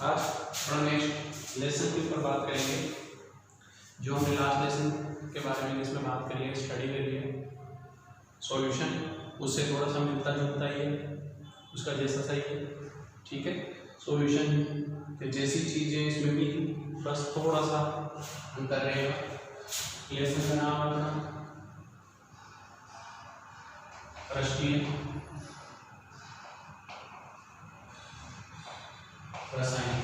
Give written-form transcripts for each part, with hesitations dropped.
आज थोड़ा next lesson के ऊपर बात करेंगे, जो हमने लास्ट लेसन के बारे में इसमें बात करी है, स्टडी करी है। सॉल्यूशन उससे थोड़ा सा मिलता जुलता ही है, उसका जैसा सही है, ठीक है। सॉल्यूशन जैसी चीज़ें इसमें भी बस थोड़ा सा अंतर रहेगा। लेसन का नाम अपना राष्ट्रीय रसायन,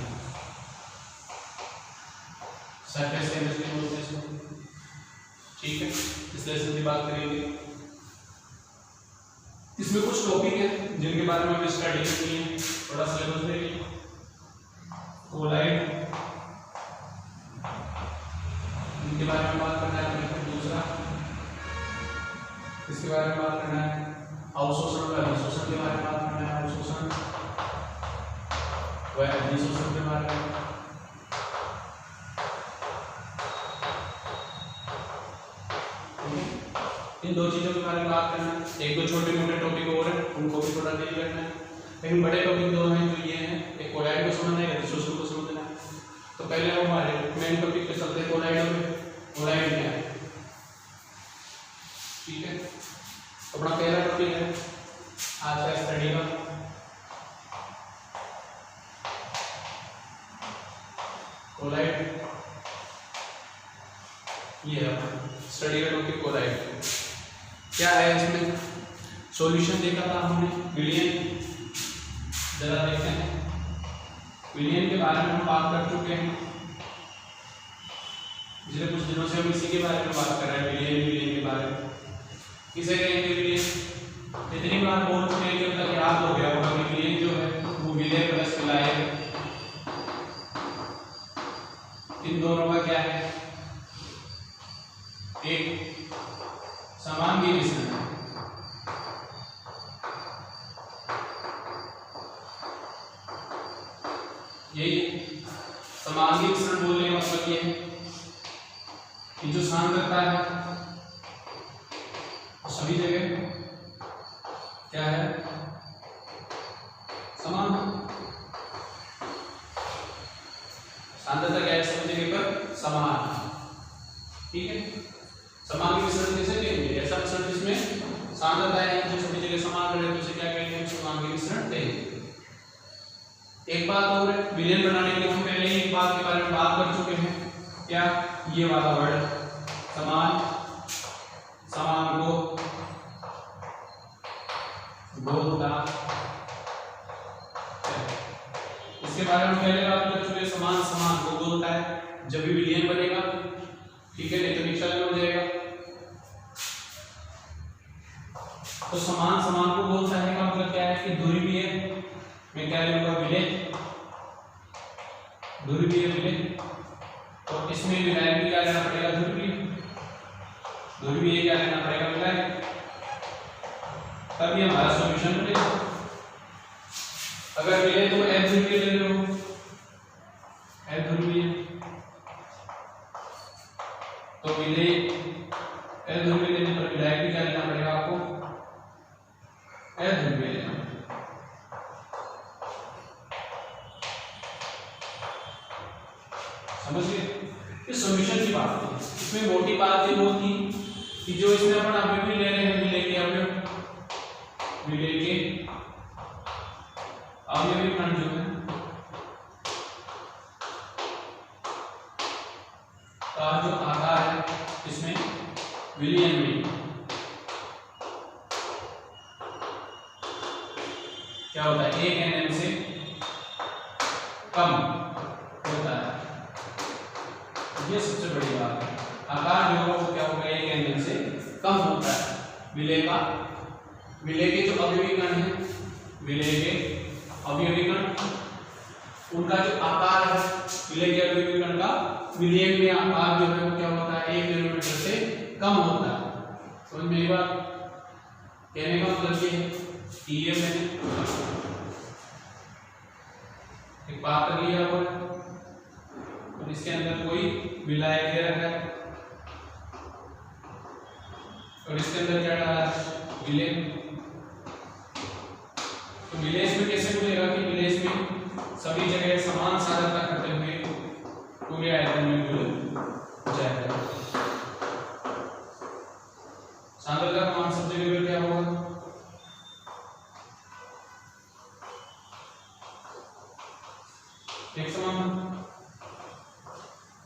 सरफेस केमिस्ट्री बोलते हैं इसको, ठीक है। इस लेसन की बात करेंगे। इसमें कुछ टॉपिक है जिनके बारे में हमें स्टडी करनी है, थोड़ा सिलेबस देखिए। कोलाइड, इनके बारे में बात करना है। दूसरा इसके बारे में बात करना है। अवशोषण व अधिशोषण के बारे में बात करना है। अवशोषण व अधिशोषण के बारे में। इन दो चीजों के बारे में बात करना है। एक दो छोटे मोटे टॉपिक और हैं, उनको भी थोड़ा डील करना है, लेकिन बड़े टॉपिक दो हैं जो ये हैं, एक कोलाइड को समझना है, अधिशोषण को समझना है। तो पहले हम हमारे मेन टॉपिक पे चलते हैं, कोलाइड में। कोलाइड क्या है, ठीक है। अपना पहला टॉपिक है आज का स्टडी का कोलाइड। ये है स्टडी का टॉपिक कोलाइड। क्या है इसमें सॉल्यूशन देखा था हमने, विलियन। जरा देखते हैं विलियन के बारे में हम बात कर चुके हैं। पिछले कुछ दिनों से हम इसी के बारे में बात कर रहे हैं, विलियन के बारे में। किसे कहेंगे विलियन? इतनी बार बोल चुके हैं कि मतलब याद हो गया होगा कि विलियन जो है वो विलय प्लस विलाय है। इन दोनों का क्या है, एक समांगी मिश्रण है। यही समांगी मिश्रण बोलने का मतलब ये है कि जो सांद्रता है सभी जगह क्या है, समान। सांद्रता क्या है, सभी जगह पर समान, ठीक है। समांगी मिश्रण कैसे कहेंगे? ऐसा मिश्रण जिसमें सांद्रता है जो सभी जगह समान रहे, तो उसे क्या कहेंगे? समांगी मिश्रण कहेंगे। एक बात और, विलयन बनाने के लिए हम पहले ही एक बात के बारे में बात कर चुके हैं, क्या? ये वाला वर्ड समान, समान को गोलता। इसके बारे में पहले बात कर चुके हैं, समान समान को गोलता है जब भी विलयन बनेगा, ठीक है, नहीं तो विक्षलन हो जाएगा। तो समान समान को बोलता है का मतलब क्या है कि दूरी भी है, मैं क्या लूंगा, विलय, दूरी भी है विलय, और इसमें विलाय भी क्या लेना पड़ेगा, दूरी भी है क्या लेना पड़ेगा, विलाय, तब ये हमारा सॉल्यूशन बनेगा। अगर विलय तो F दूरी ले लो, F दूरी है तो विलय L दूरी लेने पर विलाय भी क्या लेना पड़ेगा आपको, L दूरी लेना। समझिए, इस सॉल्यूशन की बात है। इसमें मोटी बात ये वो थी कि जो इसमें अपन अभी भी ले रहे हैं, विलय के अवयव, विलय के अवयवी कण जो है का जो आकार है इसमें विलयन में क्या होता है, 1 nm से कम होता है। ये सबसे बड़ी बात है, आकार जो होगा वो क्या होगा, 1 nm से कम होता है विलय का। विलय के जो अवयवी कण है, विलय के अवयवी कण, उनका जो आकार है, विलय के अवयवी कण का विलयन में आकार जो है वो क्या होता है, 1 मिलीमीटर से कम होता है। समझ में आई बात? कहने का मतलब ये है कि ये मैंने एक बात कर लिया और इसके अंदर कोई विलाय दे रखा है और इसके अंदर क्या डाला है, विलय। तो विलेज में कैसे मिलेगा कि विलेज में सभी जगह समान सांद्रता करते हुए पूरे आयतन में घुल जाएगा। सांद्रता का मान सब जगह क्या होगा? एक समान,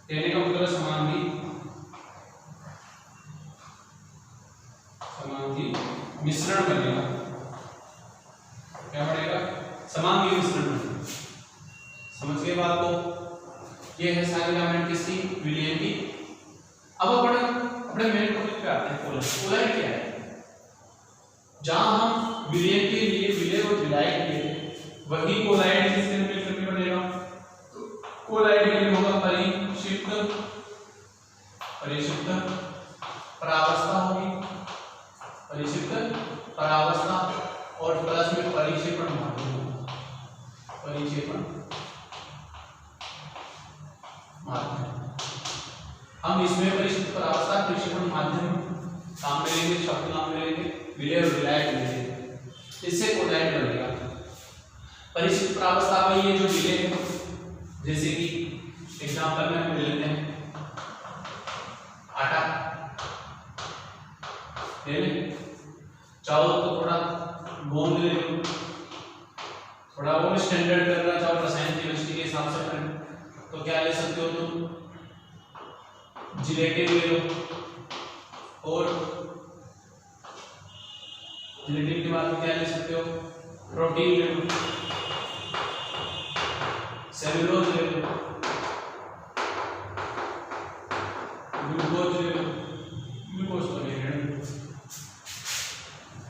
कहने का मतलब समान भी मिश्रण बनेगा। क्या बनेगा? समान भी मिश्रण बनेगा। समझ गए बात को? ये है सारी एलिमेंट किसकी? विलयन की। अब अपने मेन टॉपिक पे आते हैं, कोलाइड। कोलाइड क्या है? जहां हम विलयन के लिए विलय और विलाय किए वही कोलाइड किससे मिलकर के बनेगा? कोलाइड के लिए होगा परिक्षिप्त परावस्था होगी, परिक्षिप्त परावस्था, और प्लस में परिक्षेपण माध्यम, परिक्षेपण माध्यम। हम इसमें परिक्षिप्त परावस्था, परिक्षेपण माध्यम काम में लेंगे, शब्द नाम में लेंगे, विलय और विलाय लेंगे, इससे कोलाइड बनेगा। परिक्षिप्त परावस्था में ये जो विलय है, जैसे कि एग्जांपल में हम ले लेते हैं आटा ले लें, चाहो तो थोड़ा गोंद ले लो, थोड़ा और स्टैंडर्ड करना चाहो रसायन केमिस्ट्री के हिसाब से करें तो क्या ले सकते हो तुम? जिलेटिन ले लो, और जिलेटिन के बाद क्या ले सकते हो? प्रोटीन ले लो, सेलुलोज ले लो, ग्लूकोज ले लो, ग्लूकोज तो ले लेना,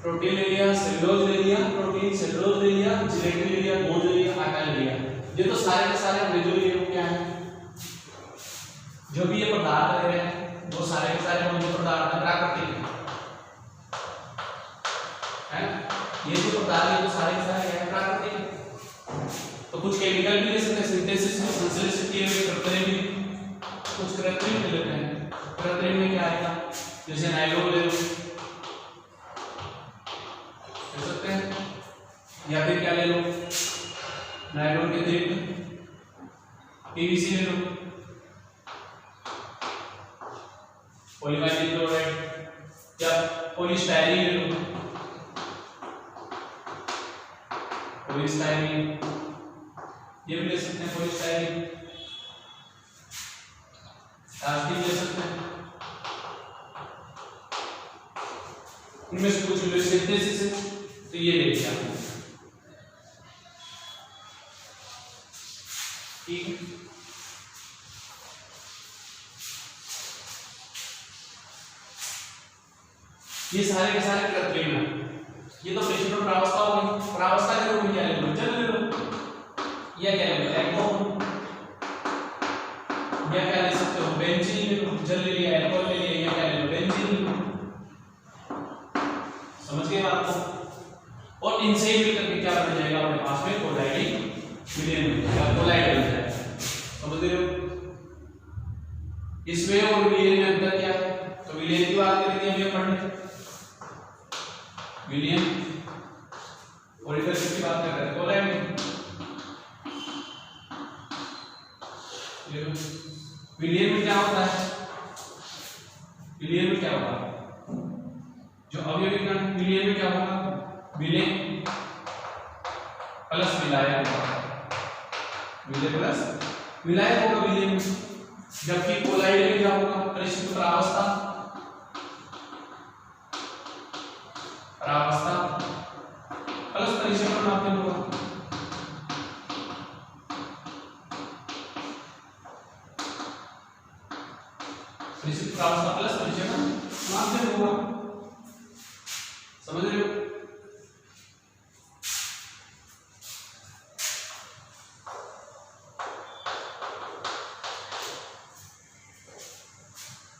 प्रोटीन ले लिया, सेलुलोज ले लिया, प्रोटीन सेलुलोज ले लिया, जिलेटिन ले लिया, गोंद ले लिया, आटा ले लिया। ये तो सारे के सारे हमने जो लिए वो क्या है? जो भी ये पदार्थ ले रहे हैं वो सारे के सारे हम जो पदार्थ है प्राकृतिक है। ये जो पदार्थ है वो सारे के सारे है प्राकृतिक है। तो कुछ केमिकल भी ले सकते हैं, सिंथेसिस में संश्लेषित किए हुए कृत्रिम भी, कुछ कृत्रिम भी लेते हैं। कृत्रिम में क्या आएगा? जैसे नायलॉन ले लो, ले सकते हैं, या फिर क्या ले लो? नायलॉन के अतिरिक्त पीवीसी ले लो, पॉलीविनाइल क्लोराइड या पॉलीस्टाइरीन ले लो, पॉलीस्टाइरीन ये भी ले सकते हैं, पॉलीस्टाइरीन प्लास्टिक ले सकते हैं। इनमें से कुछ ले सिंथेसिस है तो ये ले लिया, ठीक है। ये सारे के सारे कृत्रिम है। ये तो परिक्षेपण परावस्था हो गई। परावस्था के रूप में क्या ले लो? जल ले लो, या क्या ले लो? एल्कोहल, या क्या ले सकते हो? बेंजीन ले लो, जल ले लिया, एल्कोहल ले लिया, या क्या ले लो? बेंजीन ले लो। समझ गए बात को? और इनसे ही मिलकर के क्या बन जाएगा अपने पास में? कोलाइड विलयन बन जाएगा, कोलाइड बन जाएगा। समझ रहे हो? इसमें और विलयन में अंतर क्या है? तो विलयन की बात करेंगे हम, ये पढ़ने विलयन, और इधर किसकी बात कर रहे हैं? कोलाइड। विलयन में क्या होता है? विलयन में क्या होगा? जो अवयवी कण, विलयन में क्या होगा? विलय प्लस विलाय होगा, विलय प्लस विलाय होगा विलयन में। जबकि कोलाइड में क्या होगा? परिक्षिप्त परावस्था, परावस्था प्लस परिक्षेपण माध्यम होगा। परिक्षिप्त परावस्था प्लस परिक्षेपण माध्यम होगा। समझ रहे हो?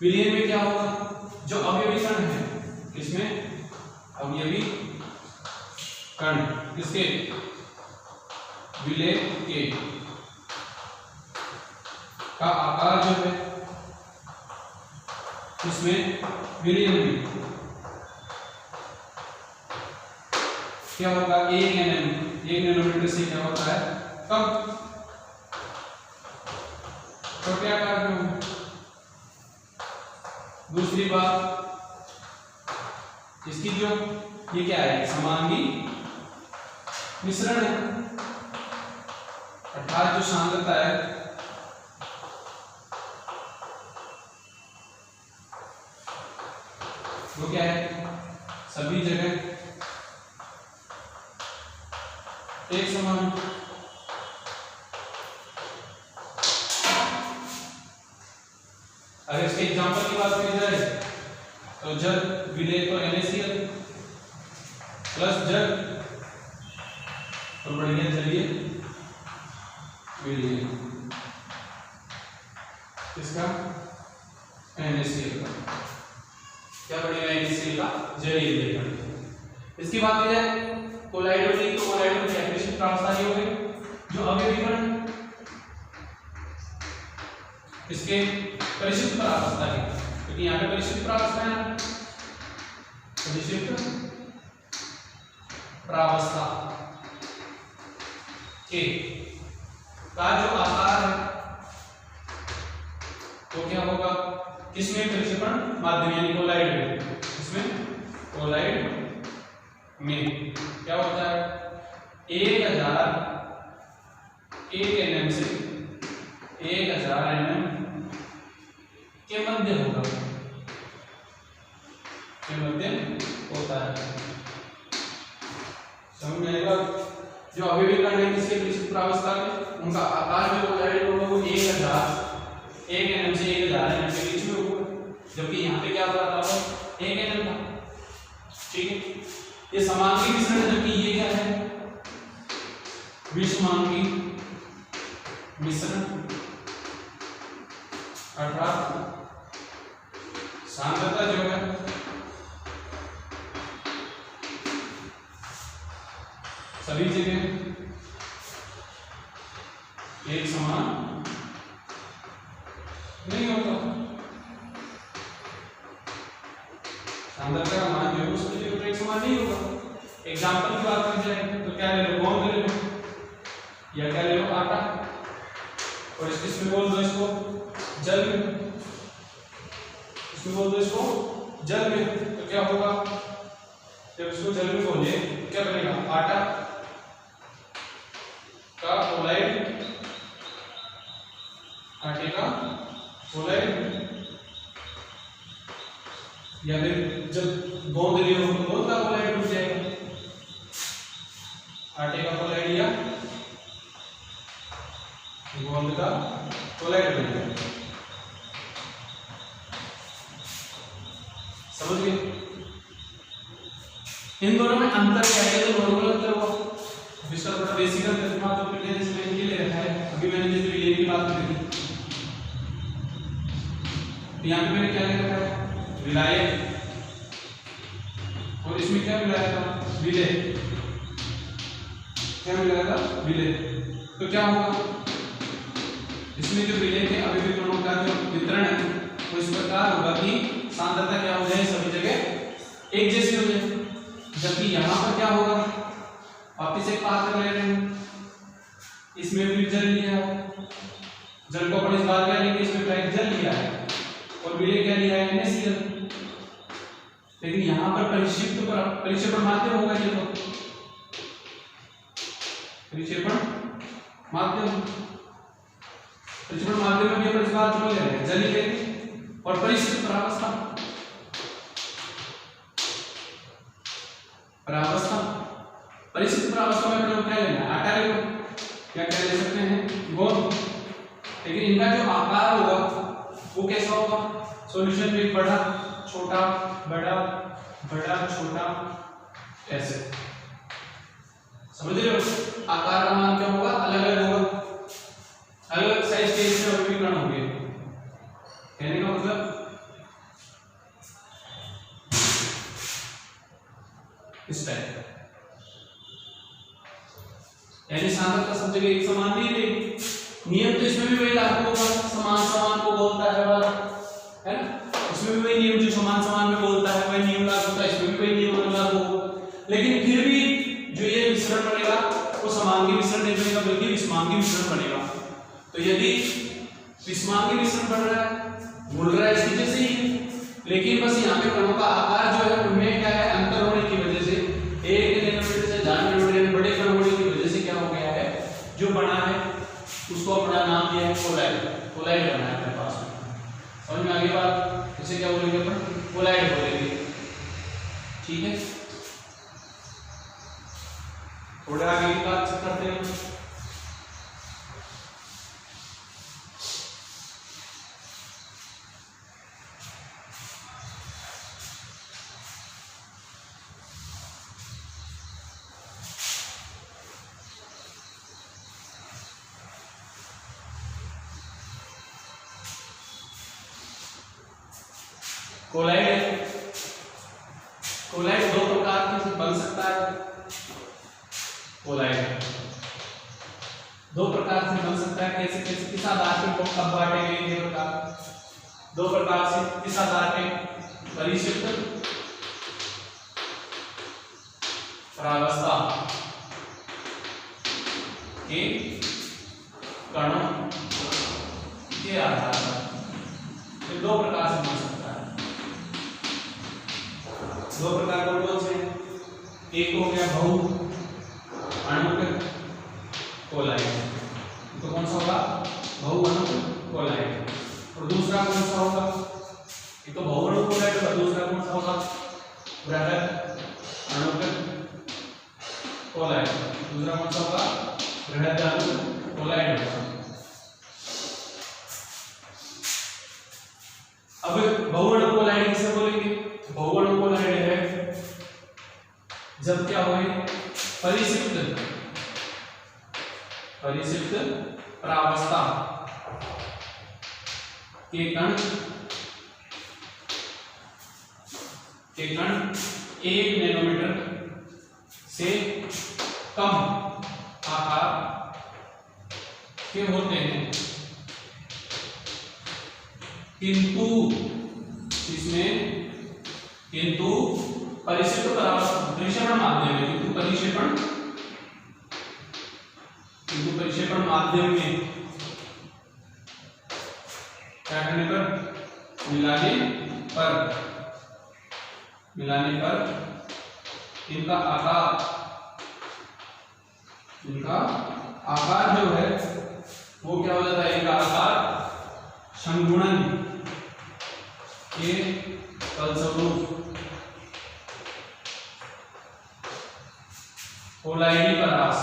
विलयन में क्या होगा? जो अवयवी कण है, किसमें? अवयवी कण किसके? विलय के का आकार जो है इसमें विलयन में क्या होगा? 1 नैनोमीटर से क्या होता है? कब छोटे आकार में हो। दूसरी बात इसकी जो ये क्या है समांगी मिश्रण है, अर्थात जो सांद्रता है वो क्या है सभी जगह एक समान। अगर इसके एग्जांपल की बात की जाए तो जल विलेय तो NaCl प्लस जल और बढ़िया जलीय विलेय इसका NaCl का क्या बढ़ेगा NaCl का जलीय विलेय। इसकी बात की जाए कोलाइड होगी तो कोलाइड में परिशिष्ट प्रावस्था हो गई जो अवयवीकरण इसके परिशिष्ट प्रावस्था की, क्योंकि यहाँ पे परिशिष्ट प्रावस्था है, परिशिष्ट प्रावस्था के का जो आकार है तो क्या होगा किसमें परिक्षेपण माध्यम यानी कोलाइड में, इसमें कोलाइड में क्या होता है 1000 1 nm से 1000 nm के मध्य होगा, के मध्य होता है। समझ में आएगा। जो अवयवीकरण है किसके परिशिष्ट प्रावस्था में उनका आकार जो कोलाइड होगा वो 1000 1 nm से 1000 nm के बीच में होगा, जबकि यहाँ पे क्या होता था 1 nm था। ठीक है, ये समांगी मिश्रण है, जबकि ये क्या है विषमांगी मिश्रण, अर्थात सांद्रता जो है सभी जगह एक समान नहीं होता। सांद्रता का मान जो है सभी जगह एक समान नहीं होगा। एग्जाम्पल की बात की जाए तो क्या ले लो गोंद ले लो या क्या ले लो आटा, और इसमें बोल दो इसको जल में, इसमें बोल दो इसको जल में, तो क्या होगा जब इसको जल में बोले क्या बनेगा आटा का कोलाइड, आटे का कोलाइड, या फिर जब गोंद ले लो तो गोंद का कोलाइड बन जाएगा, आटे का कोलाइड या गोंद का कोलाइड बन जाएगा। समझ गए। इन दोनों में अंतर क्या है, तो नॉर्मल अंतर हुआ, इसका थोड़ा बेसिक अंतर था जो मैंने इसमें ये ले रखा है। अभी मैंने जिस विलेय की बात करी थी तो यहाँ पे मैंने क्या ले रखा है विलायक, और इसमें क्या मिलाया था विलेय, क्या मिलाया था विलेय। तो क्या होगा इसमें जो विलेय के अवयवीकरणों का जो वितरण है वो इस प्रकार होगा कि सांद्रता क्या हो जाए सभी जगह एक जैसी हो जाए, जबकि यहाँ पर क्या होगा वापिस एक पात्र ले रहे हैं, इसमें भी जल लिया है, जल को अपन इस बार क्या लेंगे इसमें डायरेक्ट जल लिया है और विलेय क्या लिया है NaCl, लेकिन यहाँ पर परिक्षेपण माध्यम होगा, ये तो परिक्षेपण माध्यम, परिक्षेपण माध्यम में भी अपन इस बार चुन ले रहे हैं जल लेंगे और परिशिष्ट प्रावस्था, प्रावस्था परिशिष्ट प्रावस्था में प्रयोग क्या लेना है आटा ले लो या क्या ले सकते हैं गोंद, लेकिन इनका जो आकार होगा वो कैसा होगा सॉल्यूशन में बड़ा छोटा बड़ा बड़ा छोटा ऐसे, समझ रहे हो। आकार का मान क्या होगा अलग अलग होगा, अलग अलग साइज के इससे अवयवीकरण होंगे, कहने का मतलब इस टाइप, यानी सांद्रता सब जगह एक समान नहीं रहेगी। नियम तो इसमें भी वही लागू होगा, समान समान को बोलता है वाला, है ना, इसमें भी वही नियम जो समान समान में बोलता है वही नियम लागू होता है, इसमें भी वही नियम लागू होगा, लेकिन फिर भी जो ये मिश्रण बनेगा वो समांगी मिश्रण नहीं बनेगा बल्कि विषमांगी मिश्रण बनेगा। तो यदि विषमांगी मिश्रण बन रहा है, घुल रहा है इस वजह से ही, लेकिन बस यहाँ पे कणों का आकार जो है उनमें क्या है, अंतर होने की वजह से 1 नैनोमीटर से 4 नैनोमीटर बड़े कण होने की वजह से क्या हो गया है, जो बना है उसको अपना नाम दिया है कोलाइड। कोलाइड बना है अपने पास में। समझ में आ गई बात? इसे क्या बोलेंगे अपन? कोलाइड बोलेंगे। ठीक है, थोड़ा आगे की बात करते हैं। कोलाइड, कोलाइड दो प्रकार के बन सकता है। कोलाइड दो प्रकार से बन सकता है। कैसे कैसे? किस आधार पे कब बांटेंगे ये प्रकार? दो प्रकार से। किस आधार पे? परिक्षिप्त प्रावस्था के कणों के आधार पर ये दो प्रकार से बन सकता है। दो प्रकार कौन से हैं? एक हो गया बहु अणुक कोलाइड, तो कौन सा होगा? बहु अणुक कोलाइड। और दूसरा कौन सा होगा? एक तो बहु अणुक कोलाइड और दूसरा कौन सा होगा? बृहद अणुक कोलाइड। दूसरा कौन सा होगा? बृहद अणुक कोलाइड होगा। अब बहु अणुक कोलाइड किसे बोलेंगे? बहु अणुक कोलाइड है जब क्या हो, परिक्षिप्त प्रावस्था के कण 1 नैनोमीटर से कम आकार के होते हैं, किंतु परिक्षेपण माध्यम में, परिक्षेपण माध्यम में क्या करने पर? मिलाने पर इनका आकार जो है वो क्या हो जाता है? इनका आकार संगुणन के फलस्वरूप कोलाइडी परास,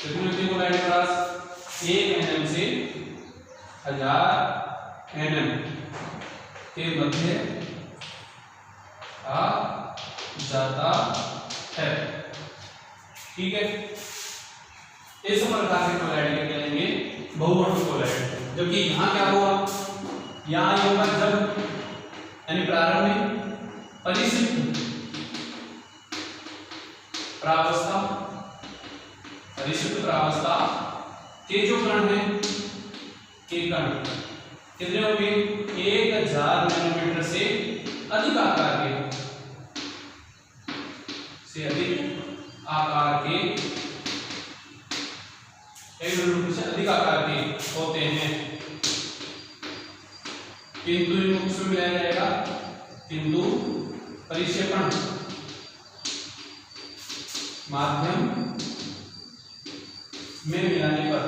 कितनी कोलाइडी परास 1 nm से 1000 nm के मध्य आ जाता है। ठीक है, इस प्रकार के कोलाइड के कहेंगे बहु अणुक कोलाइड। जबकि यहाँ क्या हुआ? यहाँ ये होगा जब यानी प्रारंभ में परिक्षिप्त प्रावस्था के जो कण हैं, के कण कितने होंगे? 1000 नैनोमीटर से अधिक आकार के अधिक आकार के होते हैं, किंतु इनको किसमें मिलाया जाएगा? किंतु परिक्षेपण माध्यम में मिलाने पर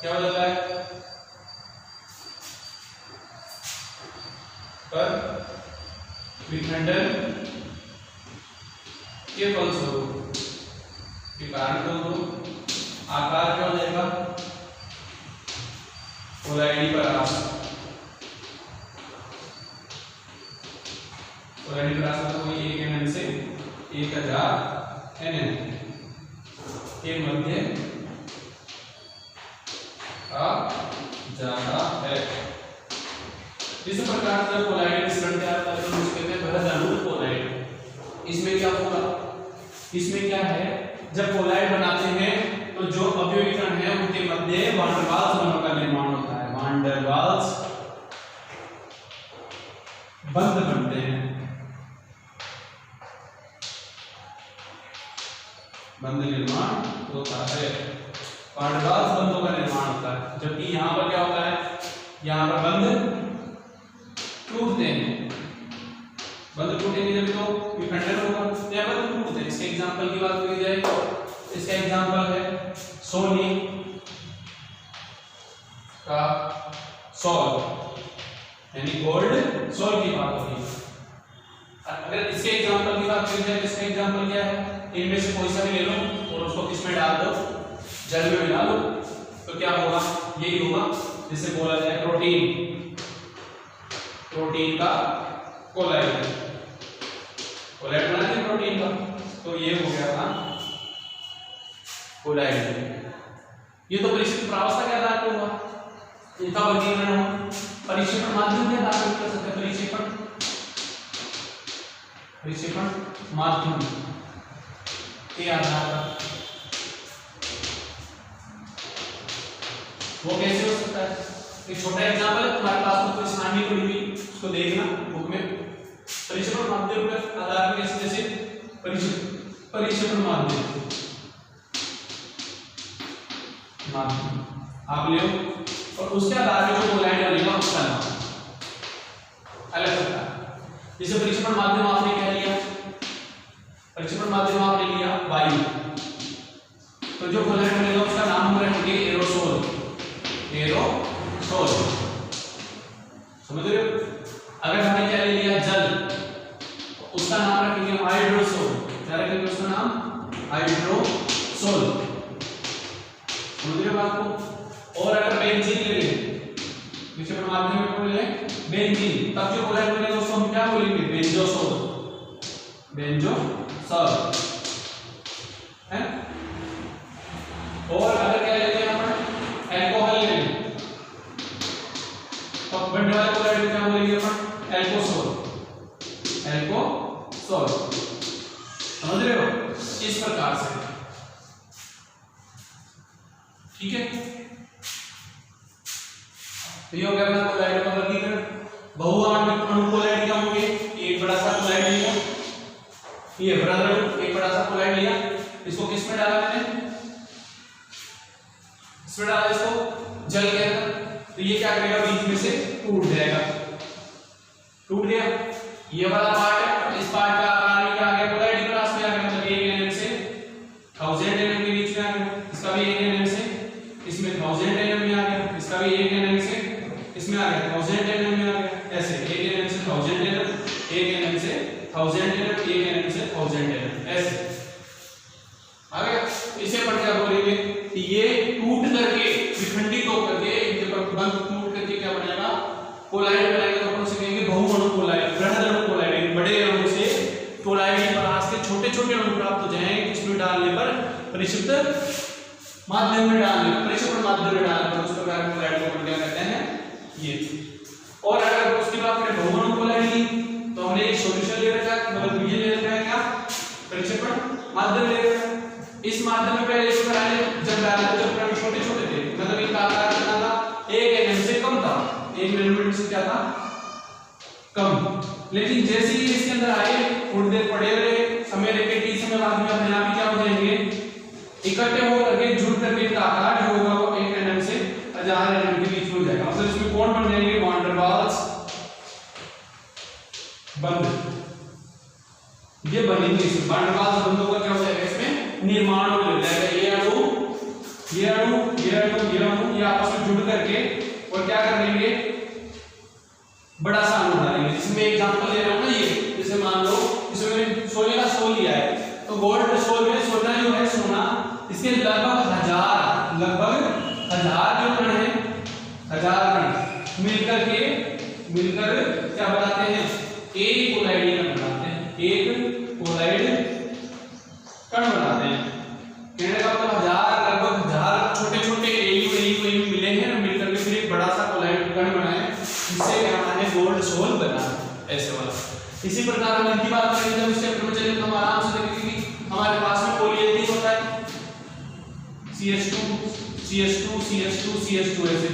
क्या हो जाता है? पर विखंडन के फलस्वरूप के कारण आकार क्या हो जाएगा? कोलाइडी परास। कोलाइडी परास मतलब वही 1 nm से 1000 nm के मध्य आ जाता है। इस प्रकार से कोलाइड मिश्रण तैयार करते हैं, उसको कहते हैं बृहद अणुक कोलाइड। इसमें क्या होगा? इसमें क्या है, जब कोलाइड बनाते हैं तो जो अवयवी कण है उनके मध्य वान डेर वाल्स बंधों का निर्माण होता है। वान डेर वाल्स बंध बनते हैं। बंध निर्माण होता है, पांडुदास बंधों का निर्माण होता है। जबकि यहाँ पर क्या होता है, यहाँ पर बंध टूटते हैं, बंध टूटेंगे जब तो विखंडन होगा, यहाँ बंध टूटते हैं। इसके एग्जाम्पल की बात करी जाए तो इसका एग्जाम्पल है सोने का सॉल, यानी गोल्ड सॉल की बात होगी। अगर इसके एग्जाम्पल की बात करी जाए तो इसका एग्जाम्पल क्या है, इनमें से कोई सा भी ले लो और उसको किसमें डाल दो, जल में मिला लो, तो क्या होगा, यही होगा जिसे बोला जाए प्रोटीन, प्रोटीन का कोलाइड, कोलाइड बना दिया प्रोटीन का, तो ये हो गया था कोलाइड। ये तो परिक्षेपण प्रावस्था क्या दाखिल हुआ, इनका वर्गीकरण हम परिक्षेपण माध्यम क्या दाखिल कर सकते हैं, परिक्षेपण माध्यम के आधार पर वो कैसे हो सकता है। एक छोटा एग्जांपल है, तुम्हारे पास में कोई सारणी पड़ी हुई, उसको देखना बुक में, परिक्षेपण माध्यम के आधार पर कैसे, जैसे परिक्षेपण माध्यम आप ले और उसके आधार पर जो कोलाइड बनेगा उसका नाम अलग होता है। जैसे परिक्षेपण माध्यम आपने क्या लिया, परिक्षेपण माध्यम आपने लिया वायु, तो जो कोलाइड बनेगा उसका नाम हम रखेंगे एरोसोल, एरोसोल, समझ रहे हो। अगर हमने क्या ले लिया जल, उसका नाम रखेंगे हाइड्रोसोल, क्या रखेंगे उसका नाम हाइड्रोसोल, समझ रहे हो बात को। और अगर बेंजीन ले लें, विक्षेपण माध्यम में बोल लें बेंजीन, तब जो कोलाइड बनेगा उसको हम क्या बोलेंगे, बेंजोसोल, बेंजोसोल है। और अगर क्या लेते हैं अपन अल्कोहल ले लें, तो बनने वाले कोलाइड को क्या बोलेंगे अपन, अल्कोसोल, अल्कोसोल, समझ रहे हो, इस प्रकार से, ठीक है। तो ये हो गया अपना कोलाइड का वर्गीकरण। बहुआण्विक अणु कोलाइड क्या होंगे, एक बड़ा सा कोलाइड लिया, ये ब्रदर एक बड़ा सा कोलाइड लिया, इसको किस में डाला मैंने, इसमें डाला इसको जल के अंदर, तो ये क्या करेगा, बीच में से टूट जाएगा, टूट गया, ये वाला पार्ट है, इस पार्ट का आकार में क्या आ गया, कोलाइड के पास में आ गया, मतलब 1 nm से 1000 nm के बीच में आ गया, इसका भी 1 nm से इसमें 1000 nm में आ गया, इसका भी 1 nm से इसमें आ गया 1000 nm में आ गया, ऐसे 1 nm से 1000 nm, 1 nm से 1000 nm, 1 nm से 1000 nm, ऐसे आ गया। इसे पढ़ क्या बोलेंगे, ये टूट करके विखंडित होकर के इनके पर बंध टूट करके क्या बनेगा, कोलाइड बनेगा, तो अपन उसे कहेंगे बहुअणु कोलाइड, बृहद अणु कोलाइड, बड़े अणु से कोलाइड परास के छोटे-छोटे अणु प्राप्त हो जाएंगे, किसमें डालने पर, परिक्षेपण माध्यम में डालने पर, परिक्षेपण माध्यम में डालने पर, उस प्रकार कोलाइड को क्या कहते हैं, ये। और अगर उसकी बात करें बहुअणु कोलाइड की, तो हमने एक सॉल्यूशन ले रखा है, मतलब ये ले रखा है क्या, परिक्षेपण माध्यम ले रखा है। इस माध्यम में पहले इसको पहले जब डाले तो जब कण छोटे-छोटे थे, मतलब इनका आकार कितना था, 1 nm से कम था, 1 मिलीमीटर से क्या था, कम। लेकिन जैसे ही इसके अंदर आए, थोड़ी देर पड़े रहे, समय लेके टी समय बाद में अपने आप ही क्या हो जाएंगे, इकट्ठे हो करके जुड़ करके इनका आकार जो होगा वो 1 nm से 1000 nm के बीच में हो जाएगा, मतलब इसमें कौन बन जाएंगे, वैन डर वाल्स बंध, ये बनेंगे। इसमें वैन डर वाल्स बंधों का क्या हो जाएगा, इसमें निर्माण हो जाएगा, ये अणु ये अणु ये अणु ये अणु ये आपस में जुड़ करके और क्या कर लेंगे, बड़ा सा अणु बना लेंगे। जिसमें एग्जांपल ले रहा हूं ना, ये जैसे मान लो इसमें मैंने सोने का सोल लिया है, तो गोल्ड सोल में सोना जो है, सोना इसके लगभग 1000 जो कण है, 1000 कण मिलकर क्या बनाते हैं, एक कोलाइड कण बनाते हैं, एक कोलाइड कण बनाते हैं। कहने का मतलब 1000 लगभग 1000 छोटे-छोटे एयू मिले हैं, मिलकर के फिर एक बड़ा सा कोलाइड कण बना है, जिससे क्या बना है, गोल्ड सोल बना है, ऐसे वाला। इसी प्रकार हम इनकी बात करेंगे, जब इस चैप्टर में चलेंगे तो हम आराम से देखेंगे कि हमारे पास में पॉलीएथिलीन होता है, CH2 ऐसे,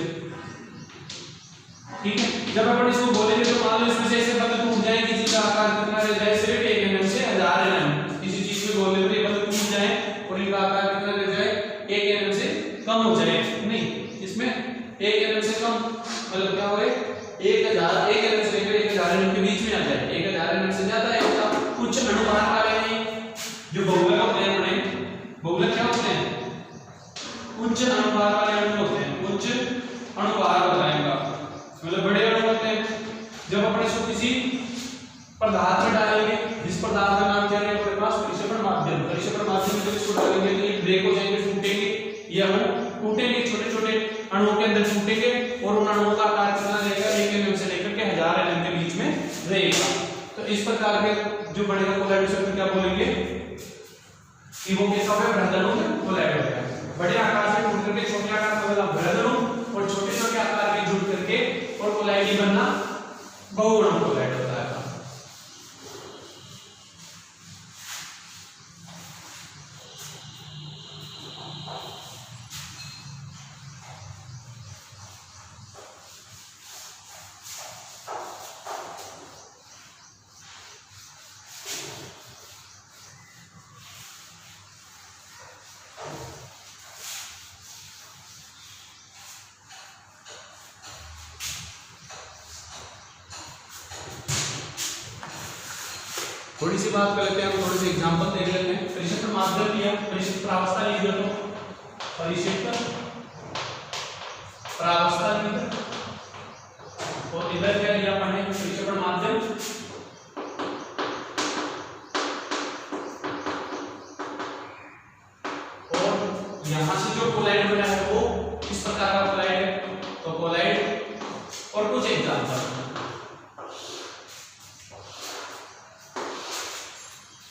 ठीक है। जब अपन इसको बोलेंगे तो मान लो इसमें से ऐसे बंध टूट जाएगी, जिसका आकार कितना रह जाए, सिर्फ 1 nm से 1000 nm, किसी चीज में बोले तो ये बंध टूट जाए और इसमें 1 mm से कम, मतलब क्या होगा 1000 1 mm से लेकर 1000 mm के बीच में आ जाए। 1000 mm से ज्यादा है उसका उच्च अनुभार वाले हैं। जो बहुलक होते हैं बड़े बहुलक क्या होते हैं? उच्च अनुभार वाले अणु होते हैं। उच्च अनुभार होता है इनका, मतलब बड़े अणु होते हैं। जब अपन इसको किसी पदार्थ में डालेंगे, जिस पदार्थ का नाम क्या है अपने पास परिक्षेपण माध्यम। परिक्षेपण माध्यम जब इसको डालेंगे तो ये ब्रेक हो जाएंगे, टूटेंगे। ये अणु टूटेंगे, छोटे छोटे अणुओं के अंदर टूटेंगे और उन अणुओं का आकार कितना रहेगा? 1 mm से लेकर के 1000 mm के बीच में रहेगा। तो इस प्रकार के जो बढ़ेगा कोलाइड शब्द क्या बोलेंगे कि वो कैसा होगा? बृहद अणु में कोलाइड होगा। बड़े आकार से टूट करके छोटे आकार का बदला बृहद अणु, और छोटे छोटे आकार के जुड़ करके और कोलाइड ही बनना बहु अणु कोलाइड होता है। थोड़ी सी बात कर लेते हैं, हम थोड़े से एग्जांपल देख लेते हैं। परिक्षेपण माध्यम लिया, परिक्षेपण प्रावस्था लिख दो, परिक्षेपण प्रावस्था लिख दो, और इधर क्या लिया अपन ने? परिक्षेपण माध्यम। और यहां से जो कोलाइड बना है वो किस प्रकार का कोलाइड है? तो कोलाइड और कुछ एग्जांपल।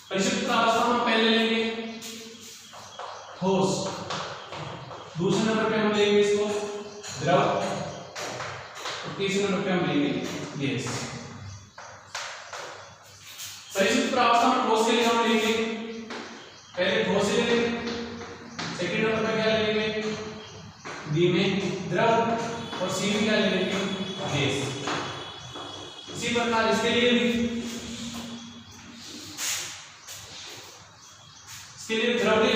परिक्षेपण प्रावस्था हम पहले लेंगे ठोस, दूसरे नंबर पे हम लेंगे इसको द्रव, और तीसरे नंबर पे हम लेंगे गैस। परिक्षेपण प्रावस्था में ठोस के लिए हम लेंगे पहले ठोस ले लेंगे, सेकंड नंबर पे क्या लेंगे? बी में द्रव, और सी में क्या ले लेंगे? गैस। इसी प्रकार इसके लिए भी द्रव के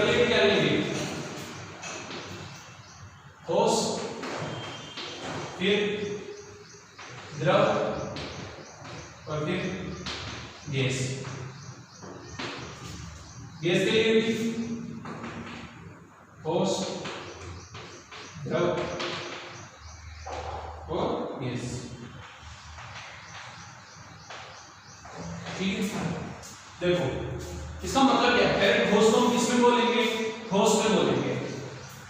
लिए क्या लेंगे? ठोस, फिर द्रव, और फिर गैस। गैस के लिए भी ठोस, द्रव और गैस। ठीक है, देखो इसका मतलब क्या है? पहले ठोस को हम किसमें बोलेंगे? ठोस में बोलेंगे।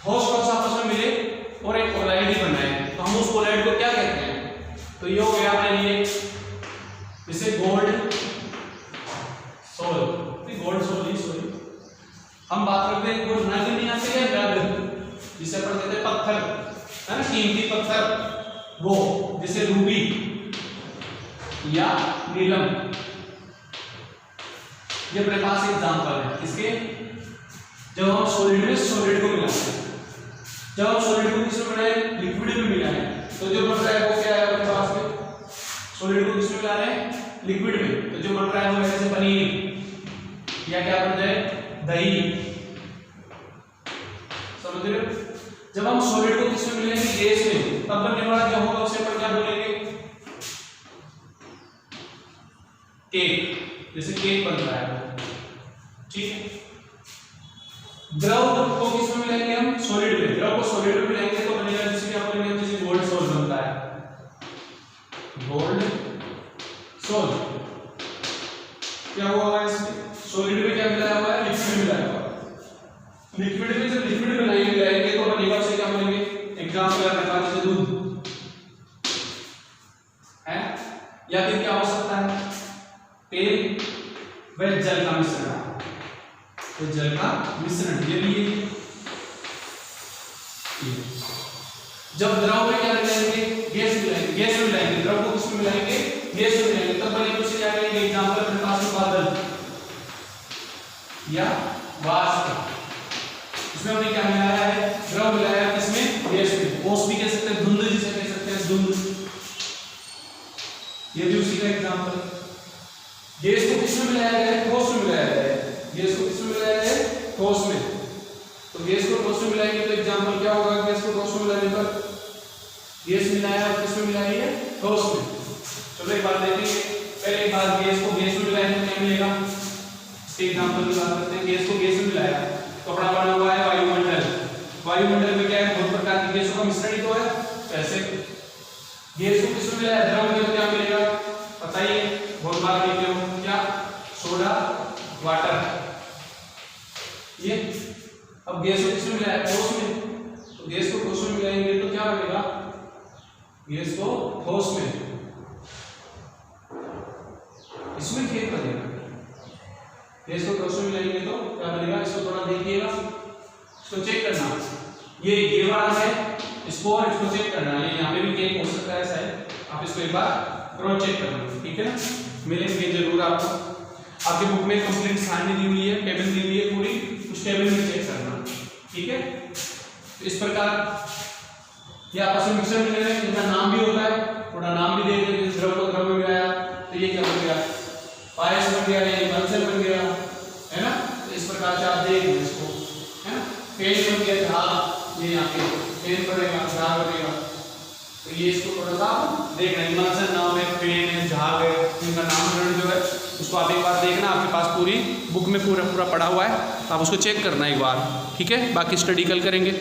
ठोस ठोस आपस में मिले और एक कोलाइड ही बनाए, तो हम उस कोलाइड को क्या कहते हैं? तो ये हो गया अपने लिए जैसे गोल्ड सोल, गोल्ड सोल ही सॉरी हम बात करते हैं गोल्ड नग नहीं आते हैं, नग जिसे अपन कहते हैं पत्थर, है ना, कीमती पत्थर, वो जैसे रूबी या नीलम। ये अपने पास एग्जांपल है इसके। जब हम सॉलिड में सॉलिड को मिलाते हैं, जब हम सॉलिड को किसमें मिलाए? लिक्विड में मिलाए, तो जो बन रहा है वो क्या है अपने पास में? सॉलिड को किसमें मिला रहे हैं? लिक्विड में। तो जो बन रहा है वो जैसे पनीर या क्या बन जाए? दही। समझ रहे हो? जब हम सॉलिड को किसमें मिलाएंगे? गैस में, तब बनने वाला क्या होगा उसे अपन क्या बोलेंगे? केक। जैसे केक बन रहा है, ठीक है। द्रव को किसमें मिलाएंगे हम? सॉलिड में। द्रव को सॉलिड में मिलाएंगे तो बनेगा जैसे क्या बोलेंगे? जैसे गोल्ड सोल बनता है, गोल्ड सोल। क्या हुआ है इसमें? सॉलिड में क्या मिलाया हुआ है? लिक्विड मिलाया हुआ है। लिक्विड में जब लिक्विड मिलाएंगे तो बनेगा उसे क्या बोलेंगे? एग्जांपल है जैसे दूध है, या फिर क्या हो सकता है? तेल व जल का मिश्रण। तो जल का मिश्रण ये भी है। जब द्रव में क्या मिलाएंगे? गैस मिलाएंगे। गैस में मिलाएंगे, द्रव को किसमें मिलाएंगे? गैस में मिलाएंगे, तब बनेगा उसे क्या कहेंगे? एग्जांपल अपने पास में बादल या वाष्प। इसमें हमने क्या मिलाया है? द्रव मिलाया है, किसमें? गैस में। ओस भी कह सकते हैं, धुंध जिसे कह सकते हैं, धुंध। ये भी उसी का एग्जांपल। गैस को किसमें मिलाया गया है? ठोस में मिलाया गया है। गैस को किसमें मिलाया गया है? ठोस में। तो गैस को ठोस में मिलाएंगे तो एग्जाम्पल क्या होगा, गैस को ठोस में मिलाने पर गैस मिलाया और किसमें मिलाएंगे, ठोस में। चलो एक बार देखेंगे, पहले बात गैस को गैस में मिलाएंगे तो क्या मिलेगा, इसके एग्जाम्पल की बात करते हैं। गैस को गैस में मिलाया, कपड़ा बना हुआ है वायुमंडल, वायुमंडल में क्या है, बहुत प्रकार की गैसों का मिश्रण ही तो है। ऐसे गैस को किसमें मिलाया, द्रव में, तो क्या मिलेगा बताइए, बहुत बार लिखे हो क्या, सोडा वाटर। ये अब गैस को किसमें मिलाया, ठोस में, तो गैस को ठोस में मिलाएंगे तो क्या बनेगा, गैस को ठोस में, इसमें खेल बनेगा। गैस को ठोस में मिलाएंगे तो क्या बनेगा, इसको थोड़ा देखिएगा, इसको चेक करना, ये वाला है, इसको और इसको चेक करना, ये यहाँ पे भी केक हो सकता है शायद, आप इसको एक बार क्रॉस चेक करना, ठीक है ना। मिलेंगे जरूर आपको, आपकी बुक में कंप्लीट सारणी दी हुई है, टेबल दी हुई है पूरी, उस टेबल में चेक करना, ठीक है। तो इस प्रकार ये आपस में मिश्रण मिल रहे हैं, इनका नाम भी होता है, थोड़ा नाम भी देख लेते हैं। द्रव को द्रव में मिलाया तो ये क्या बन गया, पायस बन गया, ये मंथन बन गया, है ना। तो इस प्रकार से आप देख लें इसको, है ना। फेन बन गया झाग, ये यहाँ पे फेन बनेगा, झाग बनेगा, तो ये इसको थोड़ा सा देख रहे हैं, मंथन नाम है, फेन है, झाग है, इनका नामकरण जो है उसको आप एक बार देखना, आपके पास पूरी बुक में पूरा पड़ा हुआ है, तो आप उसको चेक करना एक बार, ठीक है। बाकी स्टडी कल करेंगे।